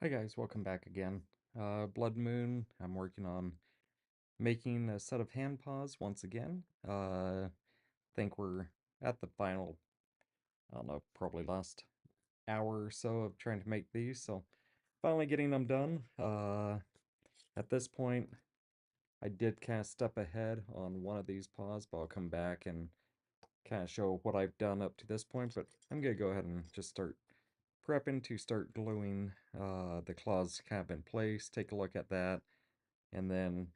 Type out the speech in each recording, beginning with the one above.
Hi guys, welcome back again. Blood Moon, I'm working on making a set of hand paws once again. Think we're at the final, I don't know, probably last hour or so of trying to make these, so finally getting them done. At this point, I did kind of step ahead on one of these paws, but I'll come back and kind of show what I've done up to this point, but I'm gonna go ahead and just start prepping to start gluing the claws kind of in place, take a look at that, and then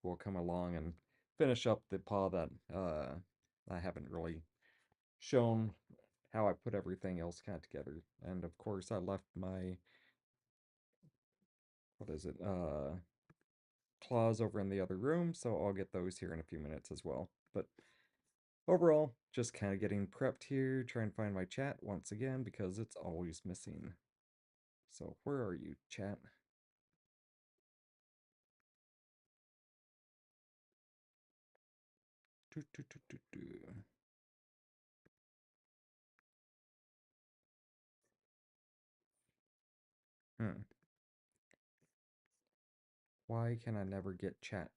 we'll come along and finish up the paw that I haven't really shown how I put everything else kind of together. And of course, I left my, what is it, claws over in the other room, so I'll get those here in a few minutes as well. But overall, just kind of getting prepped here, trying to find my chat once again because it's always missing. So where are you, chat? Do, do, do, do, do. Hmm. Why can I never get chat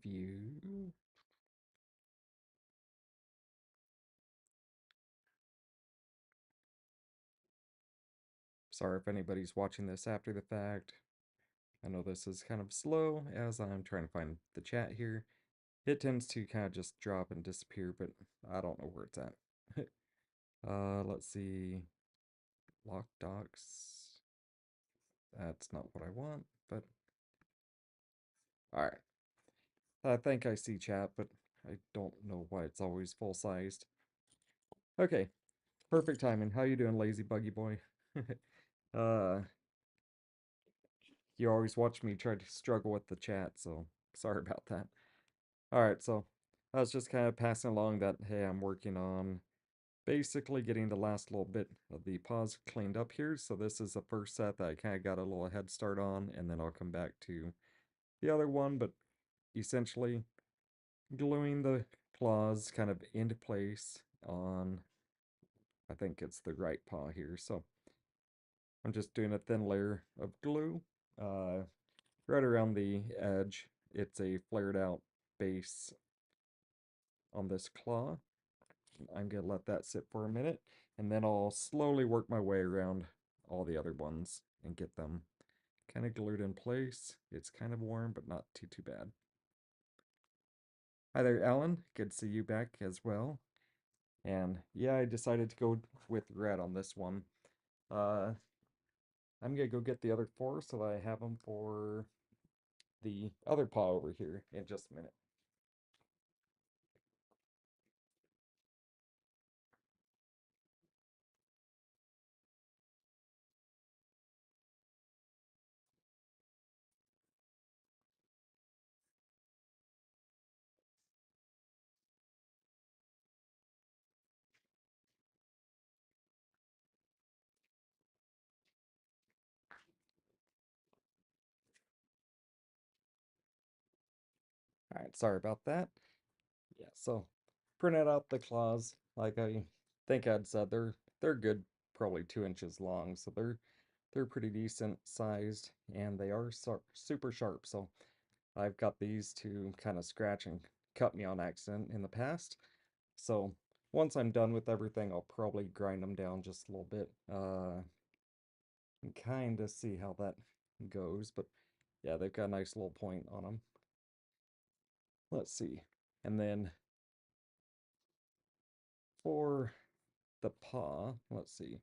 view? Sorry if anybody's watching this after the fact. I know this is kind of slow as I'm trying to find the chat here. It tends to kind of just drop and disappear, but I don't know where it's at. Let's see. Lock docs. That's not what I want, but alright. I think I see chat, but I don't know why it's always full-sized. Okay, perfect timing. How you doing, lazy buggy boy? uh, you always watch me try to struggle with the chat, so sorry about that. Alright, so I was just kind of passing along that, hey, I'm working on basically getting the last little bit of the paws cleaned up here. So this is the first set that I kind of got a little head start on, and then I'll come back to the other one, but essentially gluing the claws kind of into place on, I think it's the right paw here. So I'm just doing a thin layer of glue uh, right around the edge. It's a flared out base on this claw. I'm going to let that sit for a minute, and then I'll slowly work my way around all the other ones and get them kind of glued in place. It's kind of warm, but not too bad. Hi there, Alan. Good to see you back as well. And yeah, I decided to go with red on this one. Uh, I'm gonna go get the other four so that I have them for the other paw over here in just a minute. All right, sorry about that. Yeah, so printed out the claws like I think I'd said. They're good, probably 2 inches long, so they're pretty decent sized, and they are super sharp. So I've got these to kind of scratch and cut me on accident in the past. So once I'm done with everything, I'll probably grind them down just a little bit, and kind of see how that goes. But yeah, they've got a nice little point on them. Let's see. And then for the paw, let's see.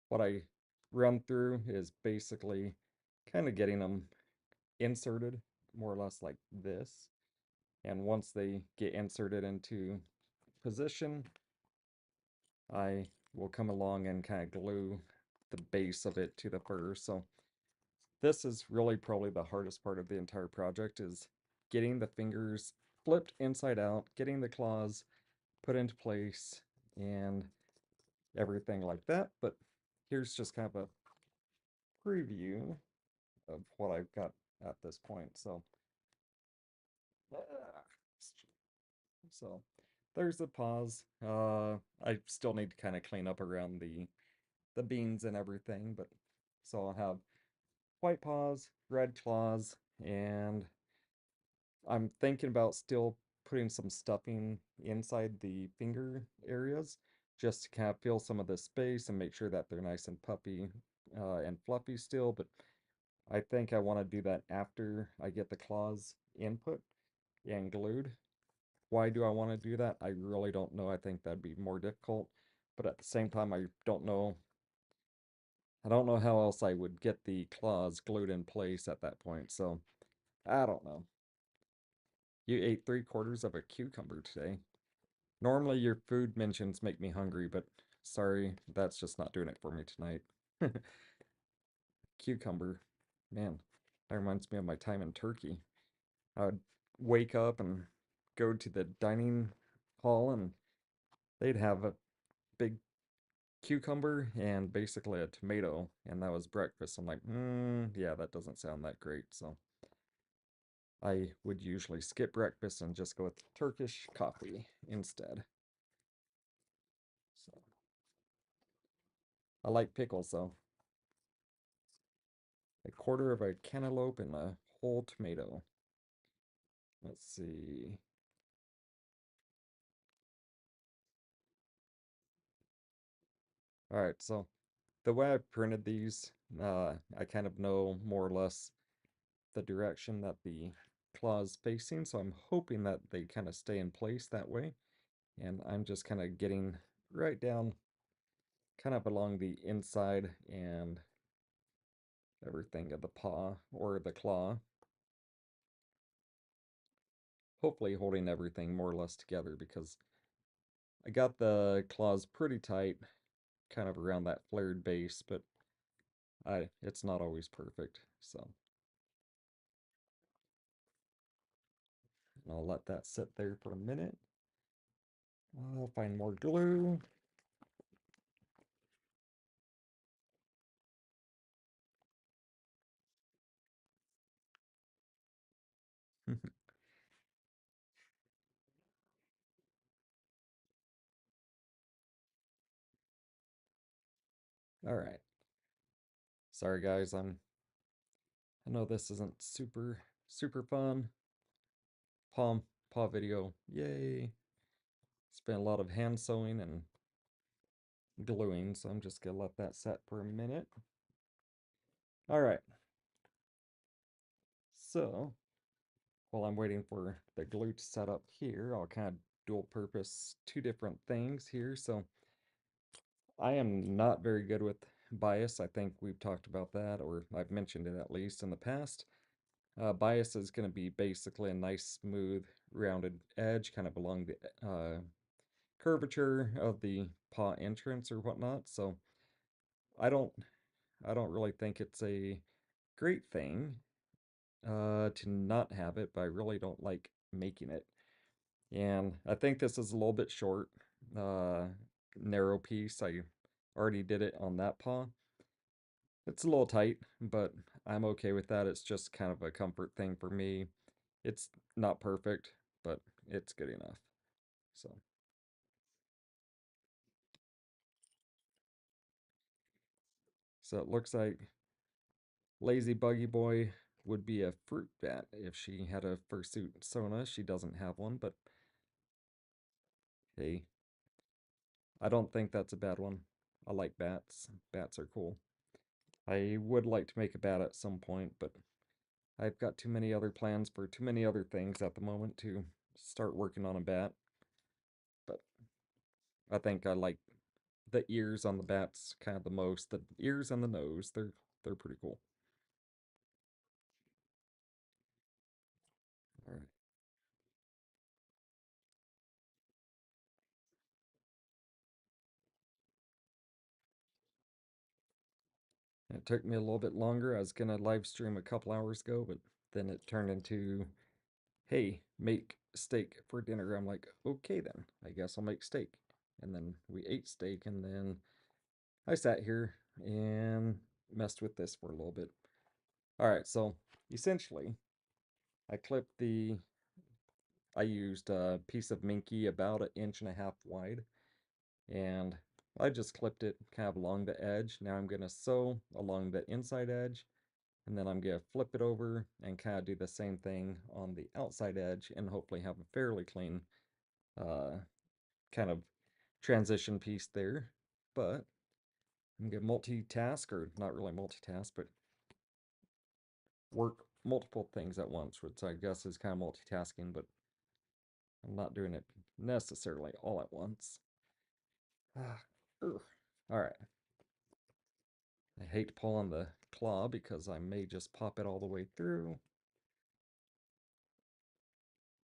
What I run through is basically kind of getting them inserted more or less like this. And once they get inserted into position, I will come along and kind of glue the base of it to the fur. So this is really probably the hardest part of the entire project is getting the fingers flipped inside out, getting the claws put into place, and everything like that. But here's just kind of a preview of what I've got at this point. So there's the paws. I still need to kind of clean up around the the beans and everything, but so I'll have white paws, red claws, and I'm thinking about still putting some stuffing inside the finger areas just to kind of fill some of the space and make sure that they're nice and puppy and fluffy still. But I think I want to do that after I get the claws input and glued. Why do I want to do that? I really don't know. I think that'd be more difficult. But at the same time, I don't know how else I would get the claws glued in place at that point. So I don't know. You ate 3/4 of a cucumber today. Normally your food mentions make me hungry, but sorry, that's just not doing it for me tonight. Cucumber. Man, that reminds me of my time in Turkey. I would wake up and go to the dining hall and they'd have a big cucumber and basically a tomato, and that was breakfast. I'm like, yeah, that doesn't sound that great. So I would usually skip breakfast and just go with Turkish coffee instead. So I like pickles though. A quarter of a cantaloupe and a whole tomato. Let's see. All right, so the way I printed these, I kind of know more or less the direction that the claw's facing, so I'm hoping that they kind of stay in place that way. And I'm just kind of getting right down kind of along the inside and everything of the paw or the claw, hopefully holding everything more or less together because I got the claws pretty tight, kind of around that flared base, but it's not always perfect. So I'll let that sit there for a minute. I'll find more glue. All right. Sorry guys, I know this isn't super fun. Paw video. Yay. Spent a lot of hand sewing and gluing, so I'm just gonna let that set for a minute. All right. So while I'm waiting for the glue to set up here, I'll kind of dual purpose two different things here. So I am not very good with bias. I think we've talked about that, or I've mentioned it at least in the past. Bias is going to be basically a nice, smooth, rounded edge, kind of along the curvature of the paw entrance or whatnot. So I don't, I don't really think it's a great thing to not have it, but I really don't like making it. And I think this is a little bit short, uh, narrow piece. I already did it on that paw. It's a little tight, but I'm okay with that. It's just kind of a comfort thing for me. It's not perfect, but it's good enough. So, so it looks like Lazy Buggy Boy would be a fruit bat if she had a fursuit Sona. She doesn't have one, but hey, I don't think that's a bad one. I like bats. Bats are cool. I would like to make a bat at some point, but I've got too many other plans for too many other things at the moment to start working on a bat. But I think I like the ears on the bats kind of the most. The ears and the nose, they're pretty cool. All right. It took me a little bit longer. I was gonna live stream a couple hours ago, but then it turned into, hey, make steak for dinner. I'm like, okay then, I guess I'll make steak. And then we ate steak, and then I sat here and messed with this for a little bit. All right, so essentially, I clipped I used a piece of minky about 1.5 inches wide, and I just clipped it kind of along the edge. Now I'm going to sew along the inside edge, and then I'm going to flip it over and kind of do the same thing on the outside edge and hopefully have a fairly clean uh, kind of transition piece there. But I'm going to multitask, or not really multitask, but work multiple things at once, which I guess is kind of multitasking, but I'm not doing it necessarily all at once. Ah, ugh. All right. I hate to pull on the claw because I may just pop it all the way through,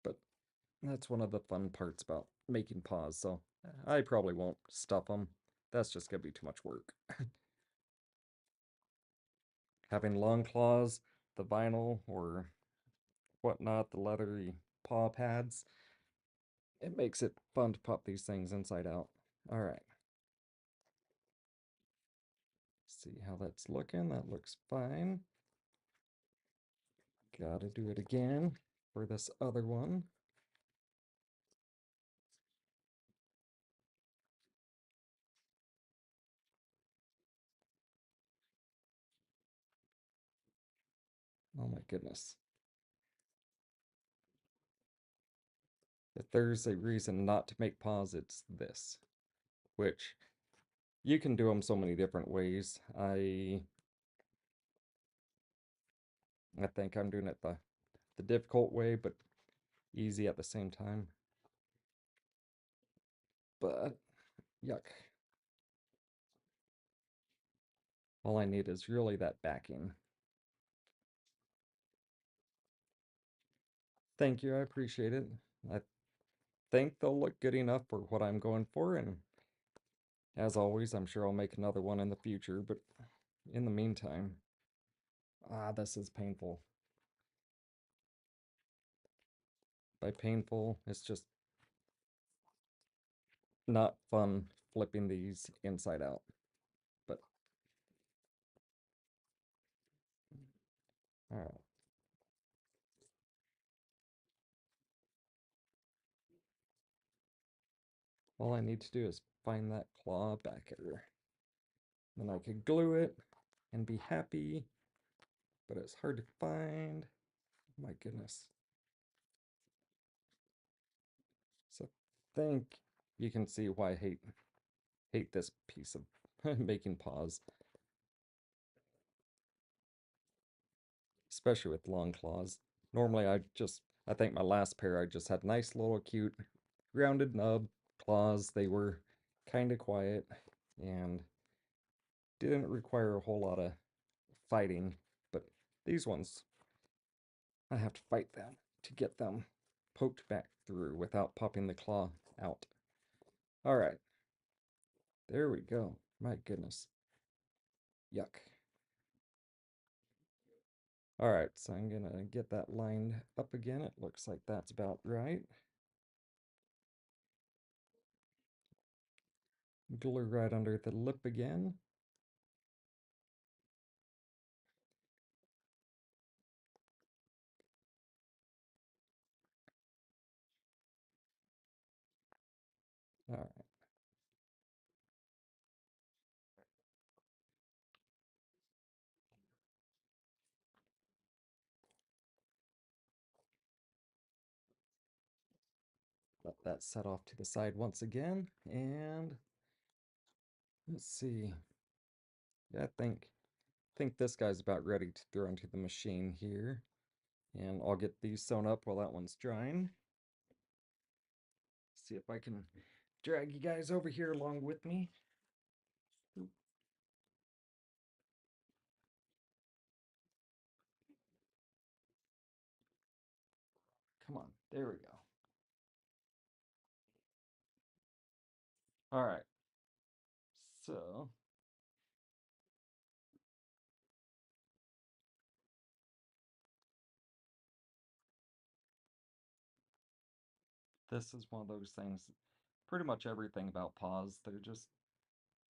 but that's one of the fun parts about making paws, so I probably won't stuff them. That's just going to be too much work. Having long claws, the vinyl or whatnot, the leathery paw pads, it makes it fun to pop these things inside out. All right. See how that's looking. That looks fine. Gotta do it again for this other one. Oh my goodness. If there's a reason not to make paws, it's this, which you can do them so many different ways. I think I'm doing it the difficult way, but easy at the same time. But yuck. All I need is really that backing. Thank you, I appreciate it. I think they'll look good enough for what I'm going for, and as always, I'm sure I'll make another one in the future, but in the meantime, this is painful. By painful, it's just not fun flipping these inside out. But, alright. All I need to do is find that claw backer. Then I could glue it and be happy, but it's hard to find. My goodness. So I think you can see why I hate this piece of making paws, especially with long claws. Normally I think my last pair I just had nice little cute rounded nub claws. They were kind of quiet and didn't require a whole lot of fighting, but these ones I have to fight them to get them poked back through without popping the claw out. All right, there we go. My goodness. Yuck. All right, so I'm gonna get that lined up again. It looks like that's about right. Glue right under the lip again. All right. Let that set off to the side once again. And let's see. Yeah, I think this guy's about ready to throw into the machine here. And I'll get these sewn up while that one's drying. See if I can drag you guys over here along with me. Come on, there we go. All right, so this is one of those things. Pretty much everything about paws, they're just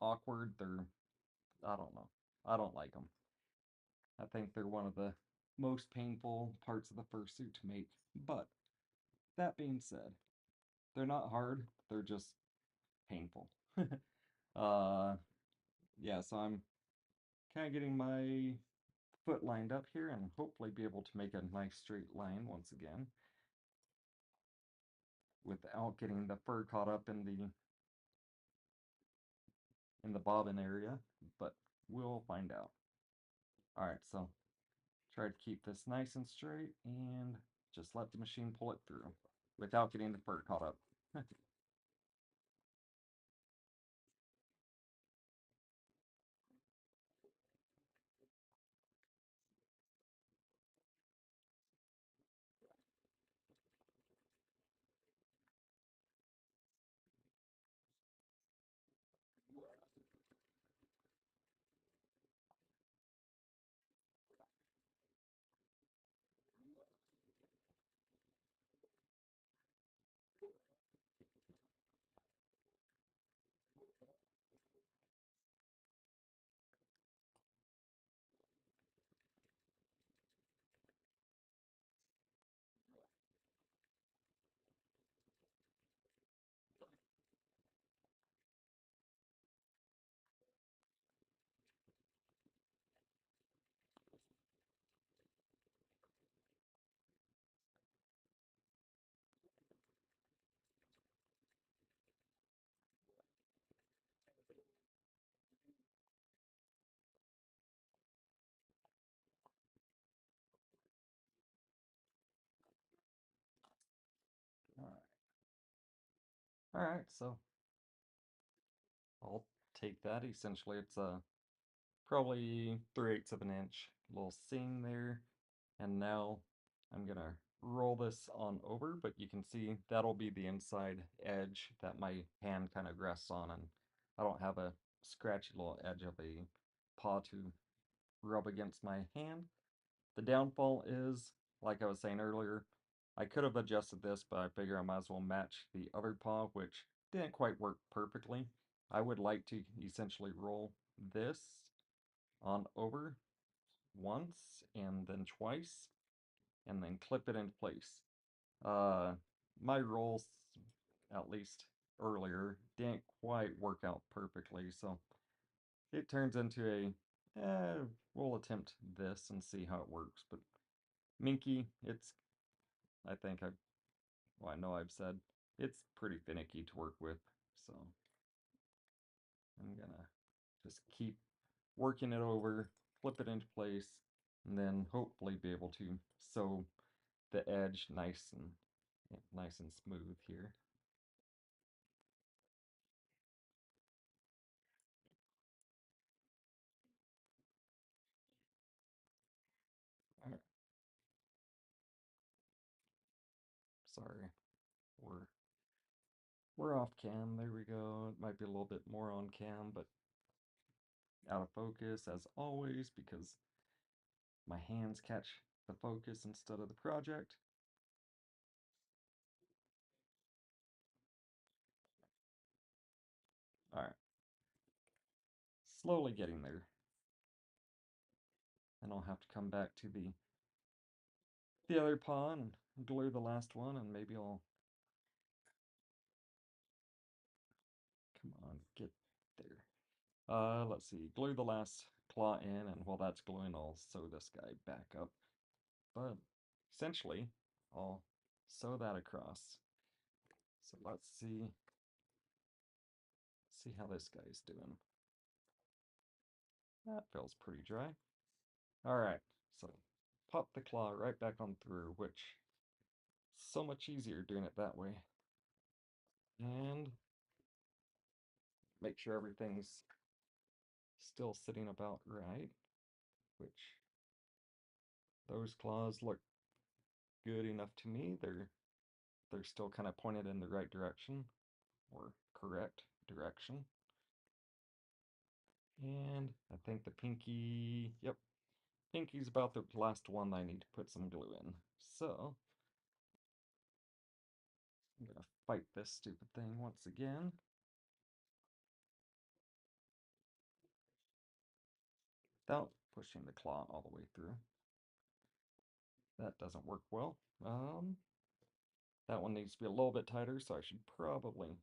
awkward. I don't know. I don't like them. I think they're one of the most painful parts of the fursuit to make. But that being said, they're not hard, they're just painful. Uh, yeah, so I'm kind of getting my foot lined up here and hopefully be able to make a nice straight line once again without getting the fur caught up in the bobbin area, but we'll find out. All right, so try to keep this nice and straight and just let the machine pull it through without getting the fur caught up. All right. All right, so I'll take that. Essentially, it's a probably 3/8 of an inch little seam there. And now I'm gonna roll this on over, but you can see that'll be the inside edge that my hand kind of rests on, and I don't have a scratchy little edge of a paw to rub against my hand. The downfall is, like I was saying earlier, I could have adjusted this, but I figure I might as well match the other paw, which didn't quite work perfectly. I would like to essentially roll this on over once and then twice and then clip it into place. Uh, my rolls, at least earlier, didn't quite work out perfectly, so it turns into we'll attempt this and see how it works. But Minky, I think well, I know I've said, it's pretty finicky to work with, so I'm gonna just keep working it over, flip it into place, and then hopefully be able to sew the edge nice and smooth here. Alright, sorry, we're we're off cam. There we go. It might be a little bit more on cam, but out of focus as always because my hands catch the focus instead of the project. All right, slowly getting there. And I'll have to come back to the other paw and glue the last one, and maybe I'll come on, get there. Let's see, glue the last claw in, and while that's gluing, I'll sew this guy back up. But essentially, I'll sew that across. So let's see how this guy's doing. That feels pretty dry. All right, so pop the claw right back on through, which so much easier doing it that way. And make sure everything's still sitting about right, which those claws look good enough to me. They're still kind of pointed in the right direction or correct direction. And I think the pinky, yep, pinky's about the last one I need to put some glue in. So I'm gonna fight this stupid thing once again. Without pushing the claw all the way through. That doesn't work well. That one needs to be a little bit tighter, so I should probably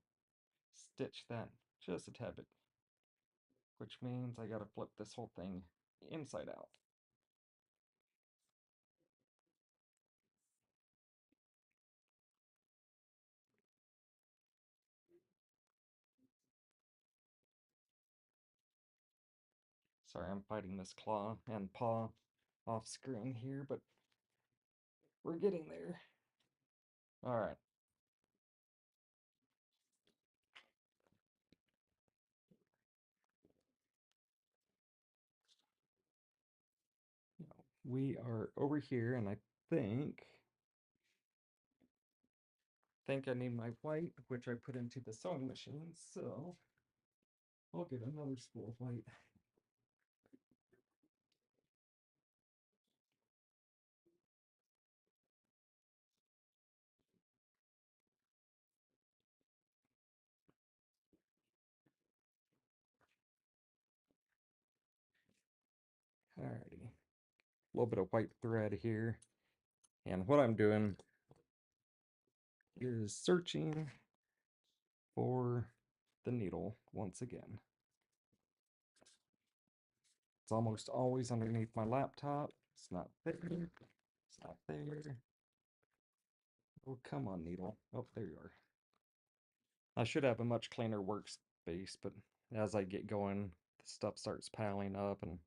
stitch that just a tad bit which means I gotta flip this whole thing inside out. Sorry, I'm fighting this claw and paw off screen here, but we're getting there. All right. We are over here, and I think I need my white, which I put into the sewing machine, so I'll get another spool of white. Alrighty. A little bit of white thread here. And what I'm doing is searching for the needle once again. It's almost always underneath my laptop. It's not there. It's not there. Oh, come on, needle. Oh, there you are. I should have a much cleaner workspace, but as I get going, the stuff starts piling up and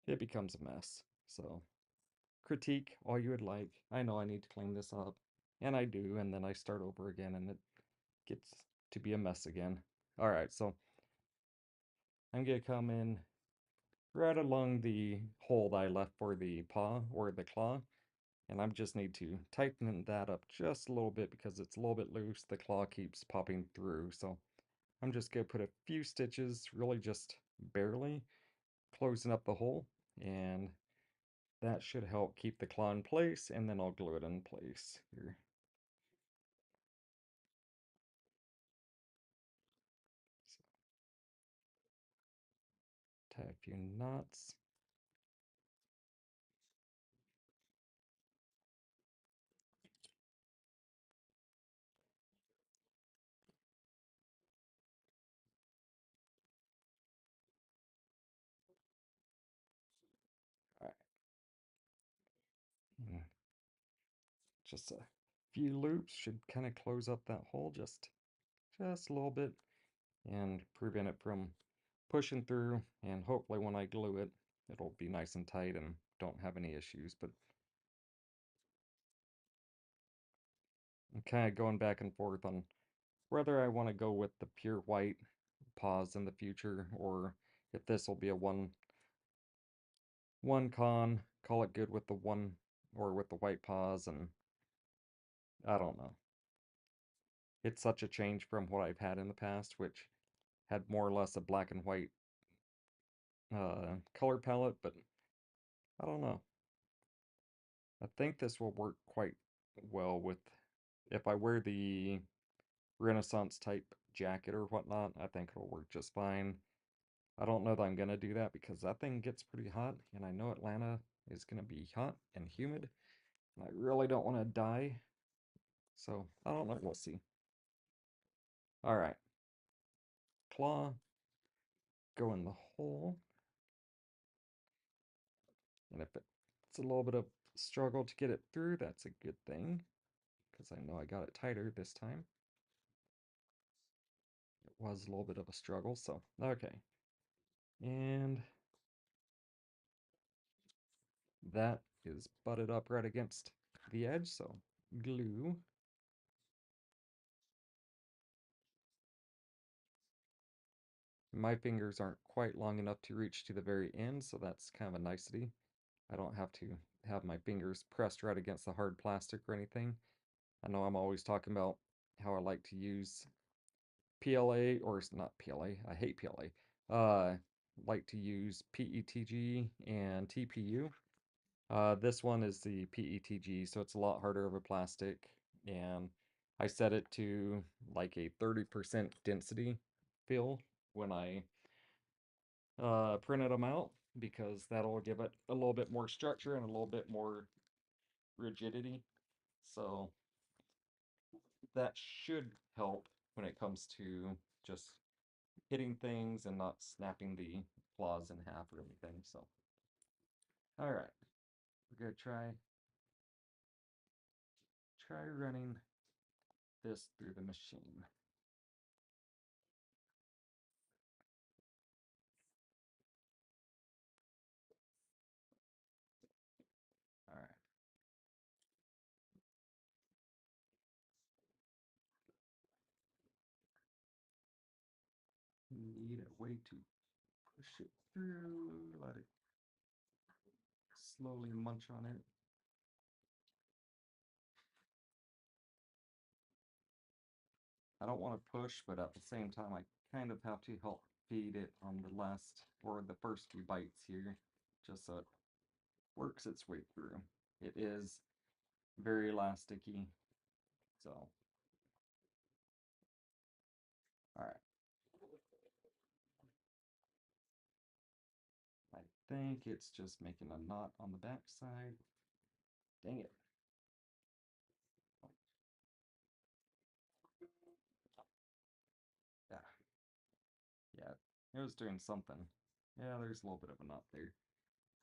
it becomes a mess. So, critique all you would like. I know I need to clean this up, and I do, and then I start over again and it gets to be a mess again. All right, so I'm gonna come in right along the hole that I left for the paw or the claw, and I just need to tighten that up just a little bit because it's a little bit loose. The claw keeps popping through, so I'm just gonna put a few stitches, really just barely, closing up the hole, and that should help keep the claw in place, and then I'll glue it in place here. So, tie a few knots. All right. Just a few loops should kind of close up that hole just a little bit and prevent it from pushing through, and hopefully when I glue it, it'll be nice and tight and don't have any issues. But I'm kind of going back and forth on whether I want to go with the pure white paws in the future, or if this will be a one con, call it good with the one or with the white paws, and I don't know. It's such a change from what I've had in the past, which had more or less a black and white color palette, but I don't know. I think this will work quite well with if I wear the Renaissance type jacket or whatnot. I think it'll work just fine. I don't know that I'm gonna do that because that thing gets pretty hot, and I know Atlanta is gonna be hot and humid, and I really don't want to die. So I don't know. We'll see. All right, claw, go in the hole, and if it's a little bit of struggle to get it through, that's a good thing because I know I got it tighter this time. It was a little bit of a struggle, so okay. And that is butted up right against the edge, so glue. My fingers aren't quite long enough to reach to the very end, so that's kind of a nicety. I don't have to have my fingers pressed right against the hard plastic or anything. I know I'm always talking about how I like to use PLA, or it's not PLA, I hate PLA. Like to use PETG and TPU. This one is the PETG, so it's a lot harder of a plastic, and I set it to like a 30% density fill when I printed them out, because that'll give it a little bit more structure and a little bit more rigidity. So that should help when it comes to just hitting things and not snapping the claws in half or anything. So, all right, we're gonna try running this through the machine. All right. Need a way to push it through, let it slowly munch on it. I don't want to push, but at the same time, I kind of have to help feed it on the last or the first few bites here, just so it works its way through. It is very elasticy, so all right. I think it's just making a knot on the back side. Dang it. Yeah, yeah, it was doing something. Yeah, there's a little bit of a knot there.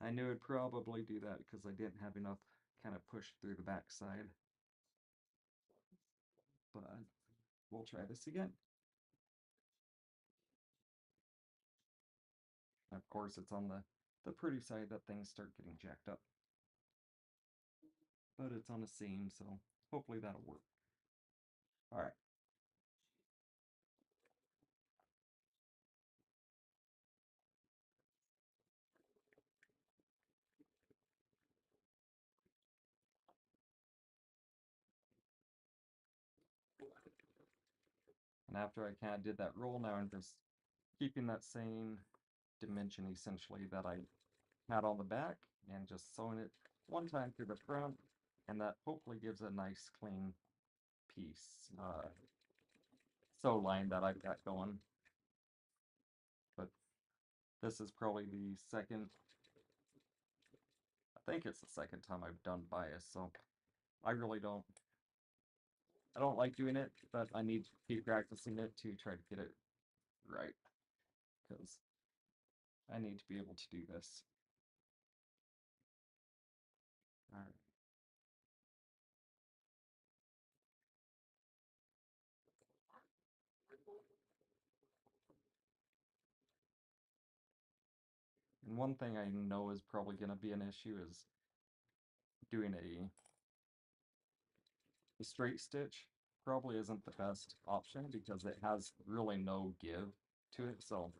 I knew it'd probably do that because I didn't have enough kind of push through the backside. But we'll try this again. Of course, it's on the pretty side that things start getting jacked up. But it's on a seam, so hopefully that'll work. All right. And after I kind of did that roll, now I'm just keeping that same dimension essentially that I had on the back and just sewing it one time through the front, and that hopefully gives a nice clean piece sew line that I've got going. But this is probably the second, I think it's the second time I've done bias, so I really I don't like doing it, but I need to keep practicing it to try to get it right, because I need to be able to do this. All right. And one thing I know is probably going to be an issue is doing a straight stitch probably isn't the best option because it has really no give to it. So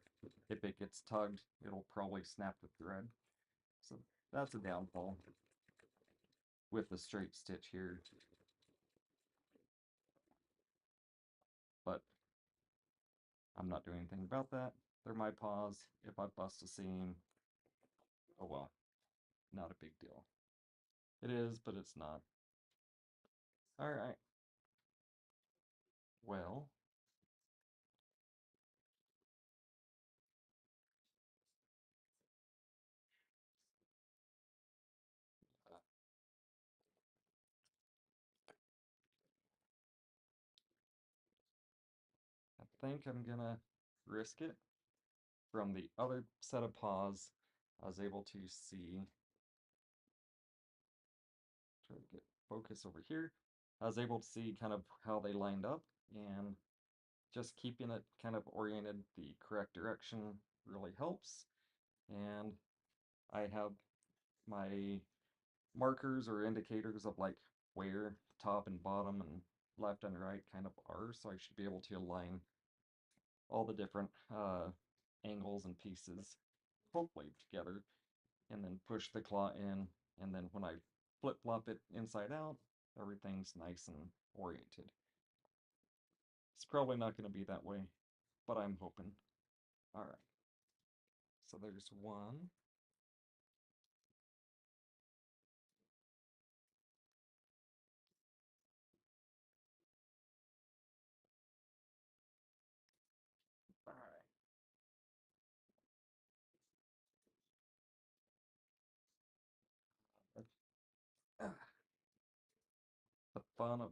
if it gets tugged, it'll probably snap the thread. So that's a downfall with the straight stitch here. But I'm not doing anything about that. They're my paws. If I bust a seam, oh well, not a big deal. It is, but it's not. All right. Well, I think I'm gonna risk it. From the other set of paws, I was able to see, try to get focus over here. I was able to see kind of how they lined up, and just keeping it kind of oriented the correct direction really helps. And I have my markers or indicators of like where top and bottom and left and right kind of are, so I should be able to align all the different angles and pieces hopefully together, and then push the claw in, and then when I flip-flop it inside out, everything's nice and oriented. It's probably not going to be that way, but I'm hoping. All right, so there's one. All right. The fun of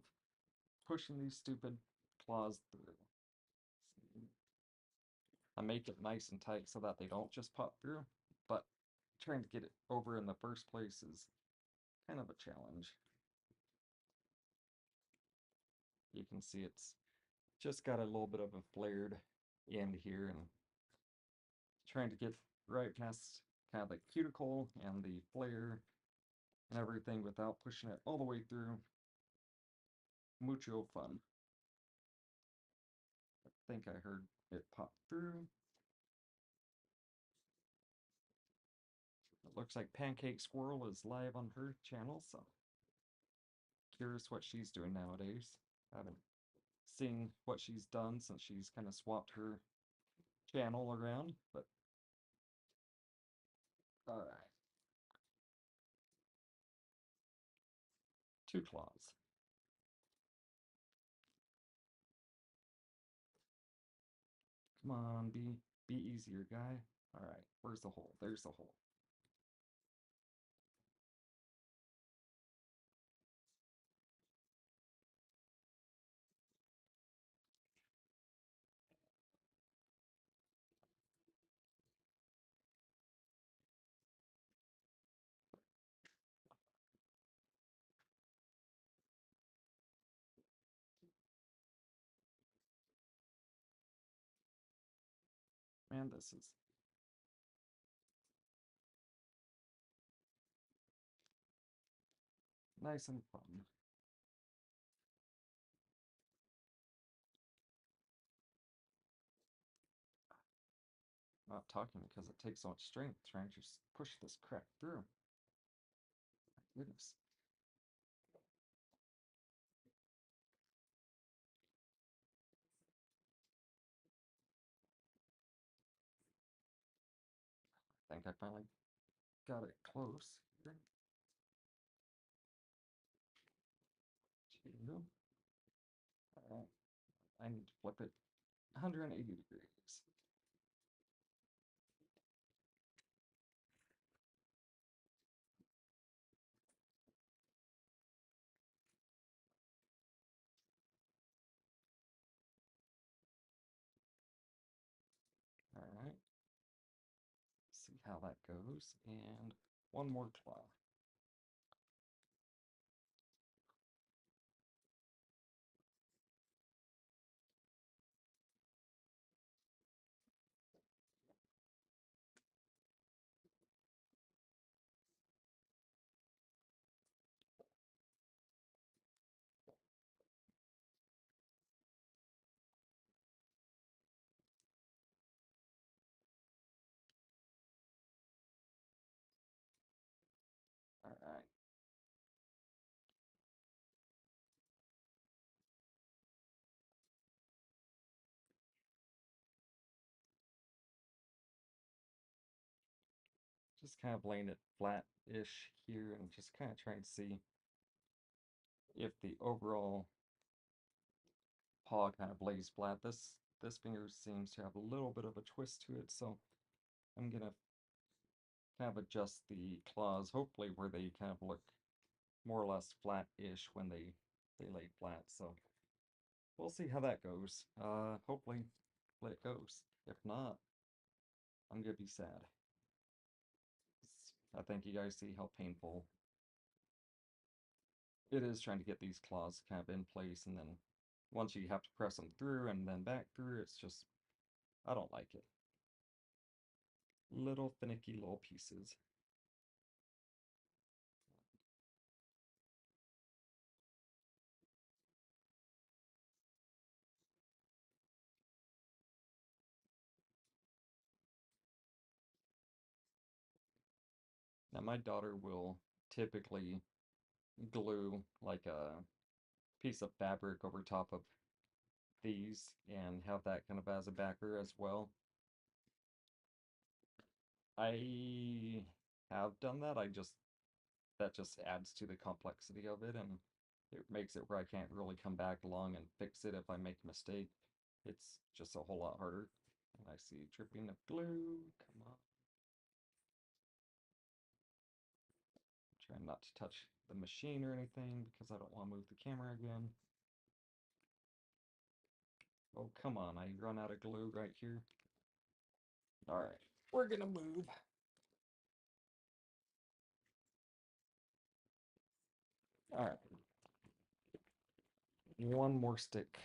pushing these stupid claws through. I make it nice and tight so that they don't just pop through, but trying to get it over in the first place is kind of a challenge. You can see it's just got a little bit of a flared end here, and trying to get right past kind of the cuticle and the flare and everything without pushing it all the way through. Mucho fun. I think I heard it pop through. It looks like Pancake Squirrel is live on her channel, so curious what she's doing nowadays. I haven't seen what she's done since she's kind of swapped her channel around, but alright. 2 claws. Come on, be easier, guy. Alright, where's the hole? There's the hole. Man, this is nice and fun. I'm not talking because it takes so much strength trying to just push this crap through. My goodness. I think I finally got it close here. 2. Alright. I need to flip it 180 degrees. Alright. See how that goes. And one more claw. Alright. Just kind of laying it flat-ish here and just kind of trying to see if the overall paw kind of lays flat. This finger seems to have a little bit of a twist to it, so I'm gonna kind of adjust the claws, hopefully where they kind of look more or less flat-ish when they lay flat. So we'll see how that goes. Hopefully it goes. If not, I'm gonna be sad. I think you guys see how painful it is trying to get these claws kind of in place, and then once you have to press them through and then back through, it's just, I don't like it. Little finicky little pieces. Now my daughter will typically glue like a piece of fabric over top of these and have that kind of as a backer as well. I have done that. That just adds to the complexity of it, and it makes it where I can't really come back along and fix it if I make a mistake. It's just a whole lot harder. And I see dripping of glue. Come on. Trying not to touch the machine or anything because I don't want to move the camera again. Oh, come on. I run out of glue right here. All right, we're gonna move. All right, one more stick.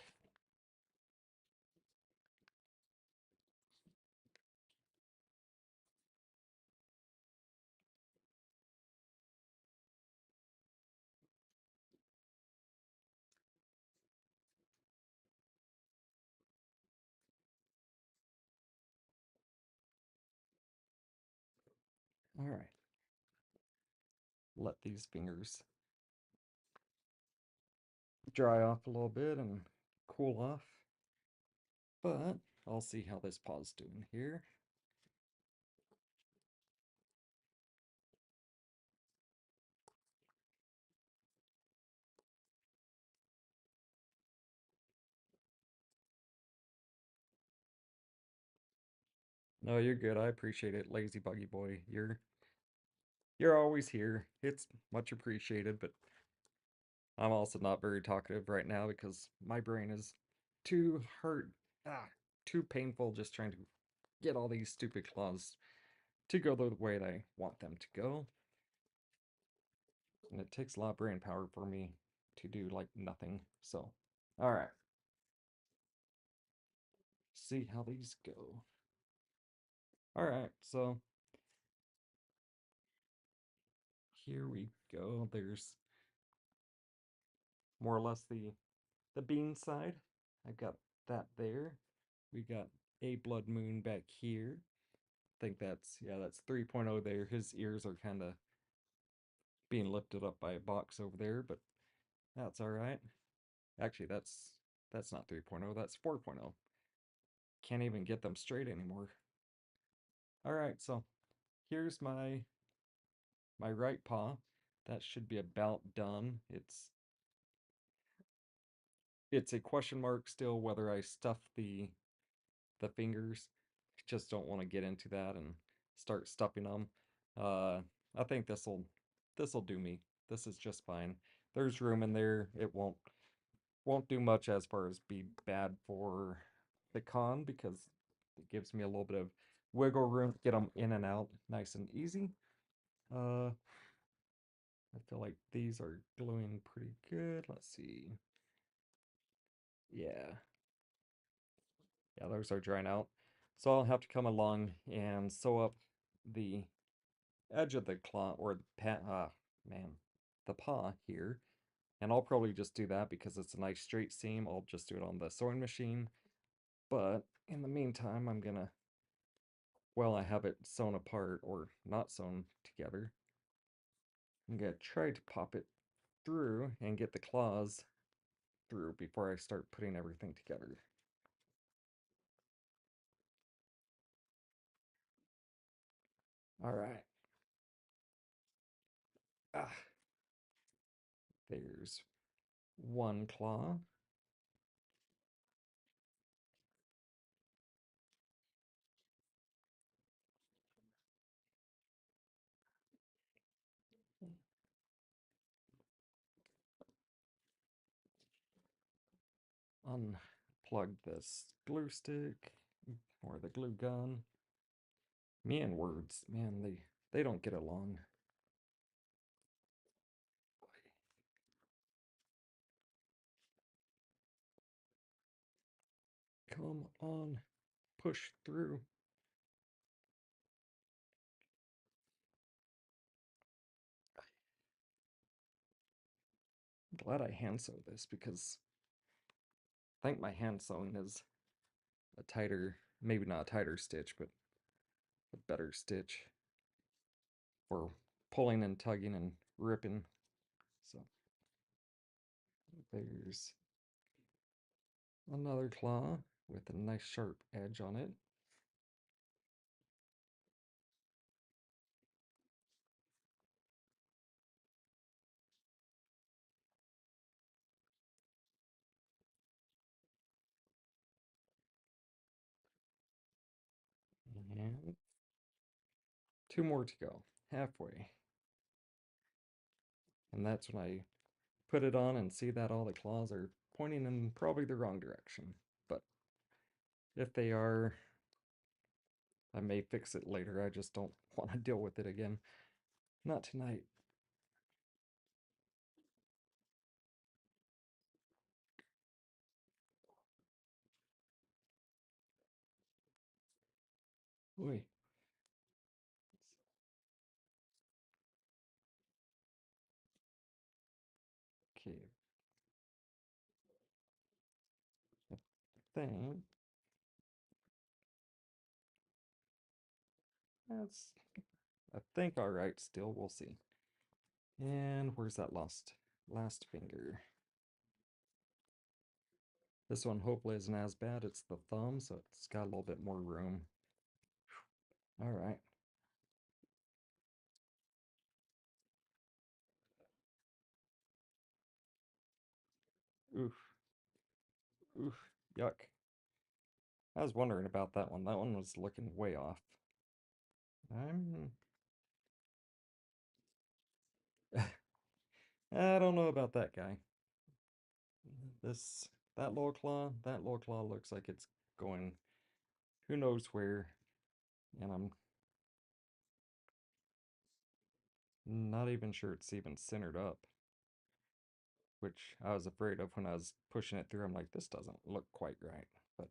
All right, let these fingers dry off a little bit and cool off. But I'll see how this paw's doing here. No, you're good. I appreciate it, lazy buggy boy. You're always here. It's much appreciated, but I'm also not very talkative right now because my brain is too hurt, ah, too painful just trying to get all these stupid claws to go the way that I want them to go. And it takes a lot of brain power for me to do like nothing. So, all right. See how these go. All right. So, here we go. There's more or less the bean side. I got that there. We got a blood moon back here. I think that's, yeah, that's 3.0 there. His ears are kind of being lifted up by a box over there, but that's all right. Actually, that's not 3.0, that's 4.0. Can't even get them straight anymore. All right, so here's my right paw. That should be about done. It's a question mark still whether I stuff the fingers. Just don't want to get into that and start stuffing them. Uh, I think this'll do me. This is just fine. There's room in there. It won't do much as far as be bad for the con because it gives me a little bit of wiggle room to get them in and out nice and easy. I feel like these are gluing pretty good. Let's see. Yeah. Yeah, those are drying out. So I'll have to come along and sew up the edge of the claw or man, the paw here. And I'll probably just do that because it's a nice straight seam. I'll just do it on the sewing machine. But in the meantime, well, I have it sewn apart or not sewn together. I'm gonna try to pop it through and get the claws through before I start putting everything together. All right. Ah, there's one claw. Unplug this glue stick or the glue gun. Me and words, man, they don't get along. Come on, push through. I'm glad I hand sewed this because I think my hand sewing is a tighter, maybe not a tighter stitch, but a better stitch for pulling and tugging and ripping. So there's another claw with a nice sharp edge on it. And two more to go, halfway. And that's when I put it on and see that all the claws are pointing in probably the wrong direction. But if they are, I may fix it later. I just don't want to deal with it again. Not tonight. Oi. Okay. Thing. That's, I think, all right still. We'll see. And where's that last finger? This one hopefully isn't as bad. It's the thumb, so it's got a little bit more room. All right. Oof. Oof. Yuck. I was wondering about that one. That one was looking way off. I'm... I don't know about that guy. This... that little claw looks like it's going who knows where. And I'm not even sure it's even centered up. Which I was afraid of when I was pushing it through. I'm like, this doesn't look quite right. But...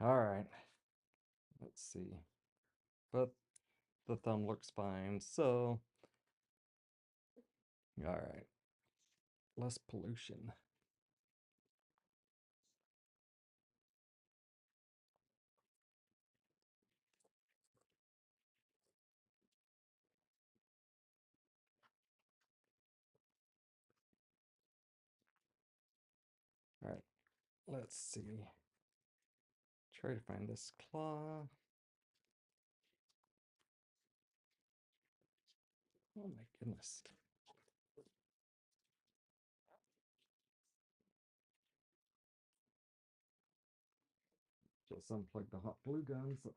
Alright. Let's see. But the thumb looks fine, so... Alright. Less pollution. Alright, let's see. Try to find this claw. Oh my goodness. Just unplug the hot glue gun, so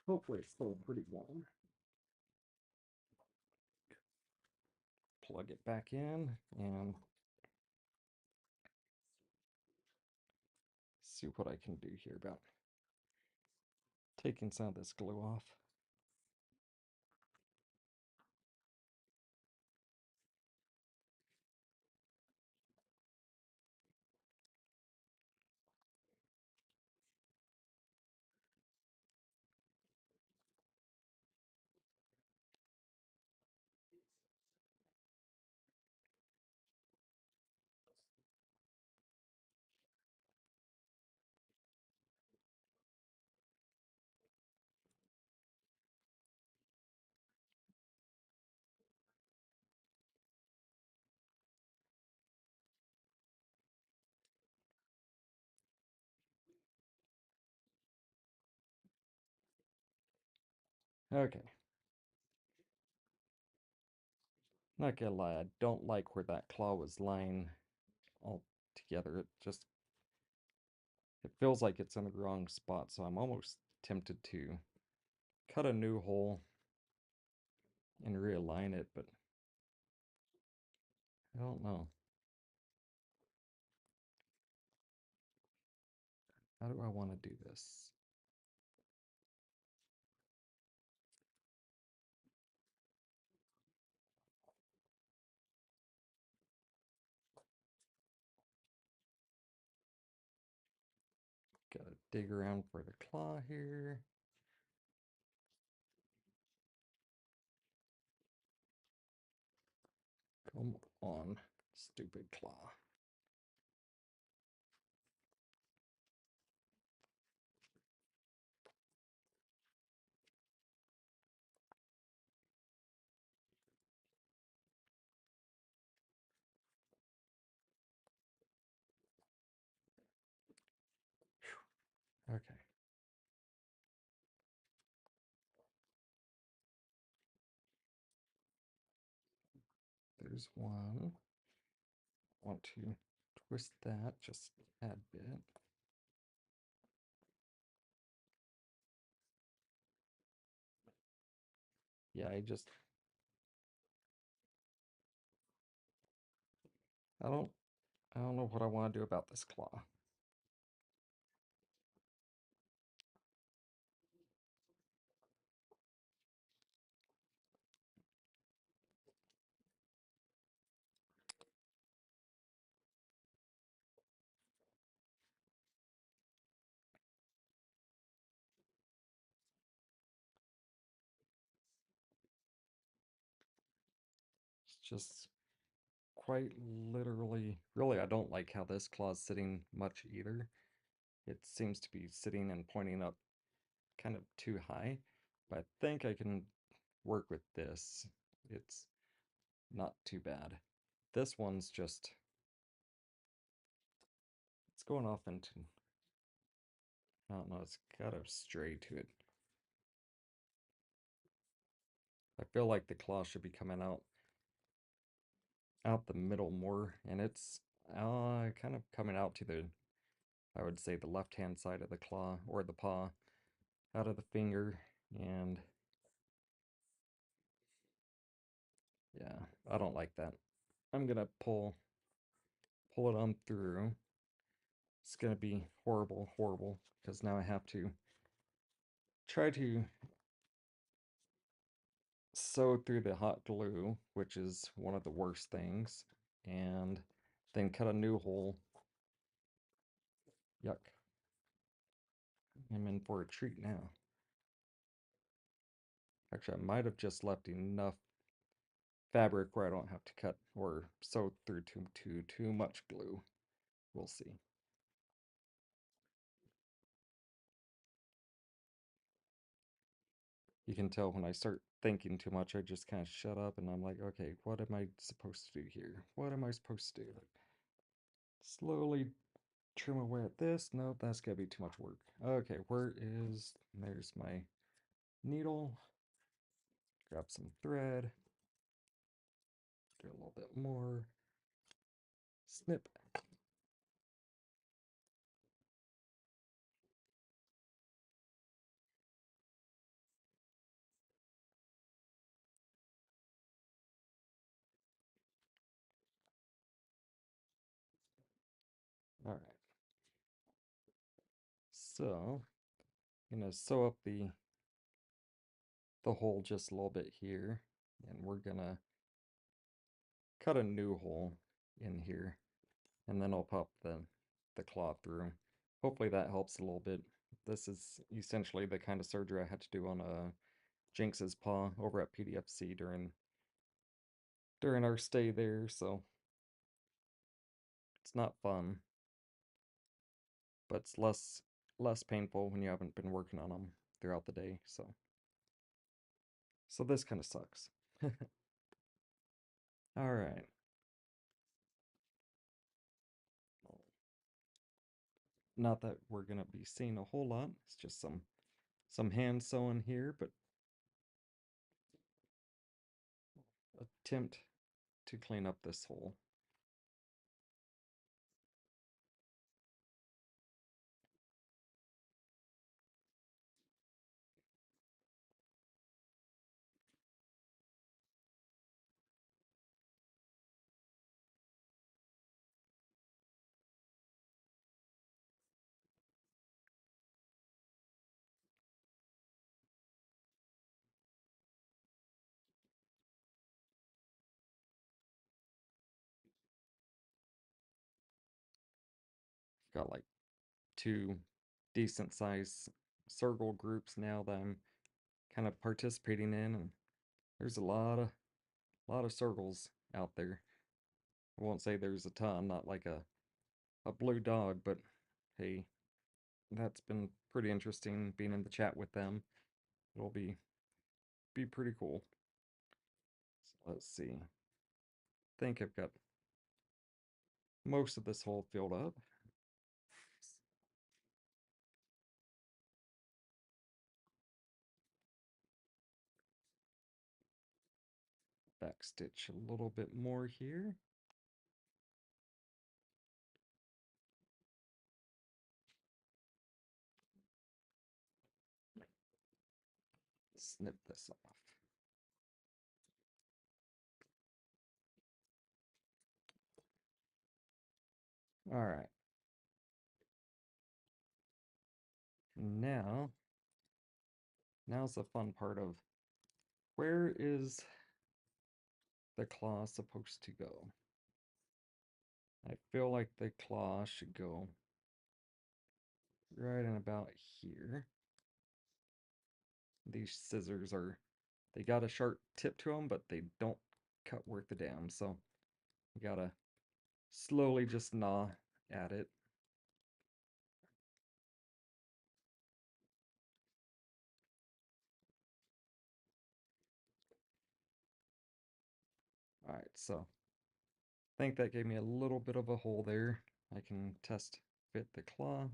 hopefully it's still pretty warm. Plug it back in and see what I can do here about taking some of this glue off. Okay. Not gonna lie, I don't like where that claw was lying all together. It feels like it's in the wrong spot, so I'm almost tempted to cut a new hole and realign it, but I don't know. How do I want to do this? Gotta dig around for the claw here. Come on, stupid claw. Okay. There's one. Want to twist that just a tad bit. Yeah, I don't I don't know what I want to do about this claw. just quite literally, really, I don't like how this claw's sitting much either. It seems to be sitting and pointing up kind of too high, but I think I can work with this. It's not too bad. This one's just, it's going off into, I don't know, it's got a stray to it. I feel like the claw should be coming out the middle more, and it's kind of coming out to the, I would say, the left-hand side of the claw, or the paw, out of the finger, and yeah, I don't like that. I'm gonna pull it on through. It's gonna be horrible, horrible, because now I have to try to sew through the hot glue, which is one of the worst things, and then cut a new hole. Yuck. I'm in for a treat now. Actually, I might have just left enough fabric where I don't have to cut or sew through too much glue. We'll see. You can tell when I start thinking too much, I just kind of shut up and I'm like, okay, what am I supposed to do here? What am I supposed to do? Slowly trim away at this. Nope, that's gonna be too much work. Okay, there's my needle. Grab some thread. Do a little bit more. Snip. All right. So, I'm gonna sew up the hole just a little bit here, and we're gonna cut a new hole in here, and then I'll pop the claw through. Hopefully that helps a little bit. This is essentially the kind of surgery I had to do on a Jinx's paw over at PDFC during our stay there, so it's not fun, but it's less painful when you haven't been working on them throughout the day. So this kind of sucks. All right. Not that we're gonna be seeing a whole lot. It's just some hand sewing here, but attempt to clean up this hole. Got like two decent sized Sergal groups now that I'm kind of participating in, and there's a lot of Sergals out there. I won't say there's a ton, not like a blue dog, but hey, that's been pretty interesting being in the chat with them. It'll be pretty cool. So let's see. I think I've got most of this hole filled up. Backstitch a little bit more here. Snip this off. All right. Now's the fun part of where is the claw supposed to go? I feel like the claw should go right in about here. These scissors they got a sharp tip to them, but they don't cut worth a damn. So you gotta slowly just gnaw at it. All right, so I think that gave me a little bit of a hole there. I can test fit the claw.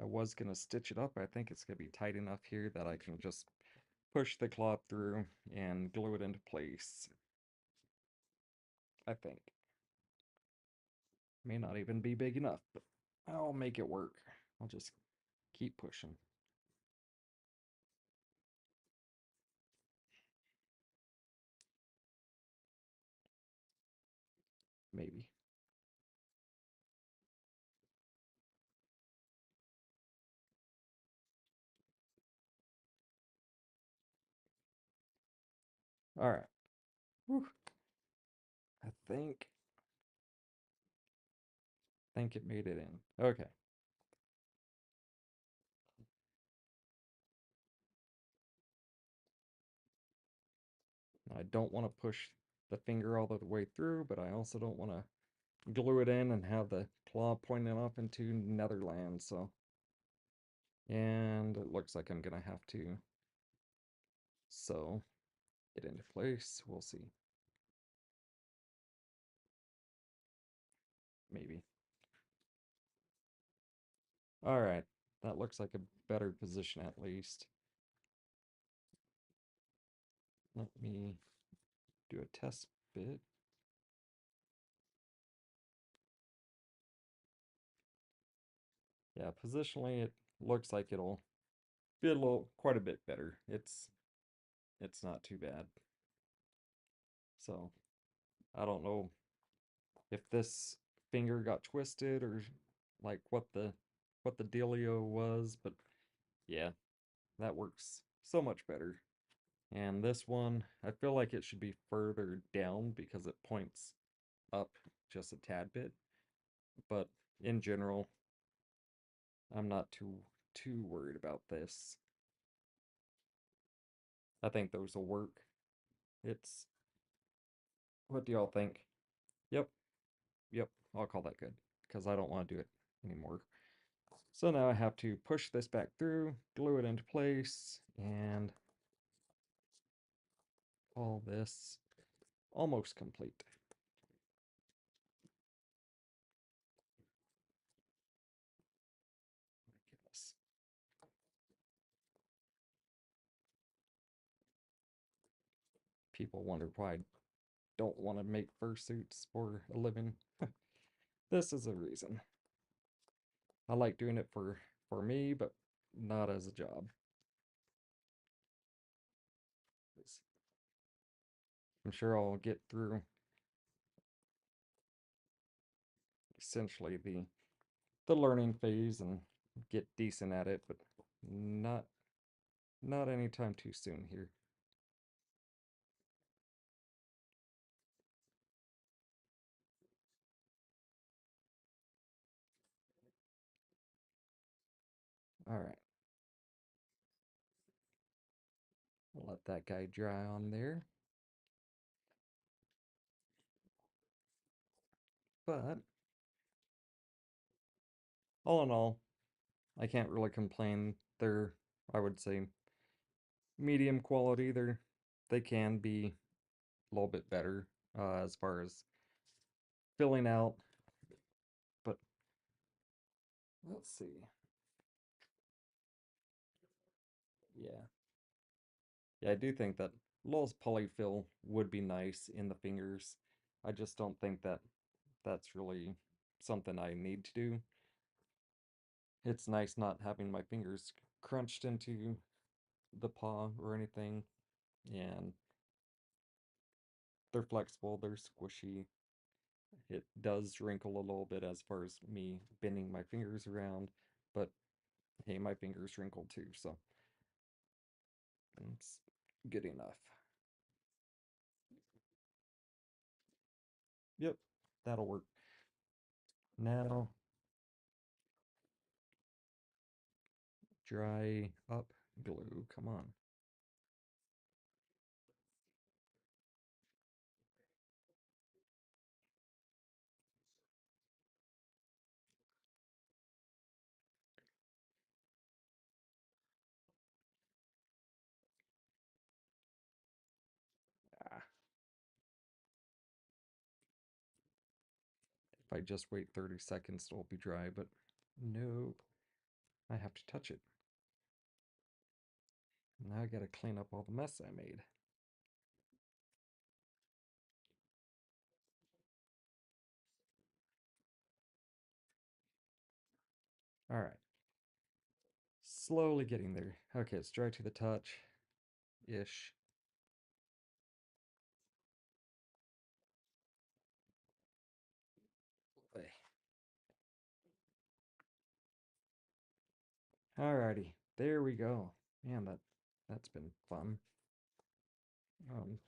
I was gonna stitch it up. I think it's gonna be tight enough here that I can just push the cloth through and glue it into place. I think. May not even be big enough, but I'll make it work. I'll just keep pushing. Maybe. All right. Whew. I think it made it in. Okay. I don't want to push the finger all the way through, but I also don't want to glue it in and have the claw pointing off into Netherlands, so. And it looks like I'm gonna have to sew it into place. We'll see. Maybe. Alright, that looks like a better position at least. Let me do a test bit. Yeah, positionally it looks like it'll be a little quite a bit better. It's not too bad. So I don't know if this finger got twisted or like what the dealio was, but yeah, that works so much better. And this one, I feel like it should be further down because it points up just a tad bit. But in general, I'm not too worried about this. I think those will work. It's what do y'all think? Yep, yep, I'll call that good because I don't want to do it anymore. So now I have to push this back through, glue it into place, and all this almost complete. Goodness. People wonder why I don't want to make fursuits for a living. This is a reason. I like doing it for me, but not as a job. I'm sure I'll get through essentially the learning phase and get decent at it, but not not anytime too soon here. All right, I'll let that guy dry on there. But all in all, I can't really complain. They're, I would say, medium quality. They can be a little bit better as far as filling out, but let's see. Yeah. Yeah, I do think that Lowell's polyfill would be nice in the fingers. I just don't think that that's really something I need to do. It's nice not having my fingers crunched into the paw or anything, and they're flexible, they're squishy. It does wrinkle a little bit as far as me bending my fingers around, but hey, my fingers wrinkle too, so it's good enough. Yep, that'll work. Now, dry up glue. Come on. Ah, if I just wait 30 seconds, it'll be dry, but nope. I have to touch it. Now I gotta clean up all the mess I made. Alright. Slowly getting there. Okay, it's dry to the touch. Ish. Alrighty. There we go. Man, that's been fun. No.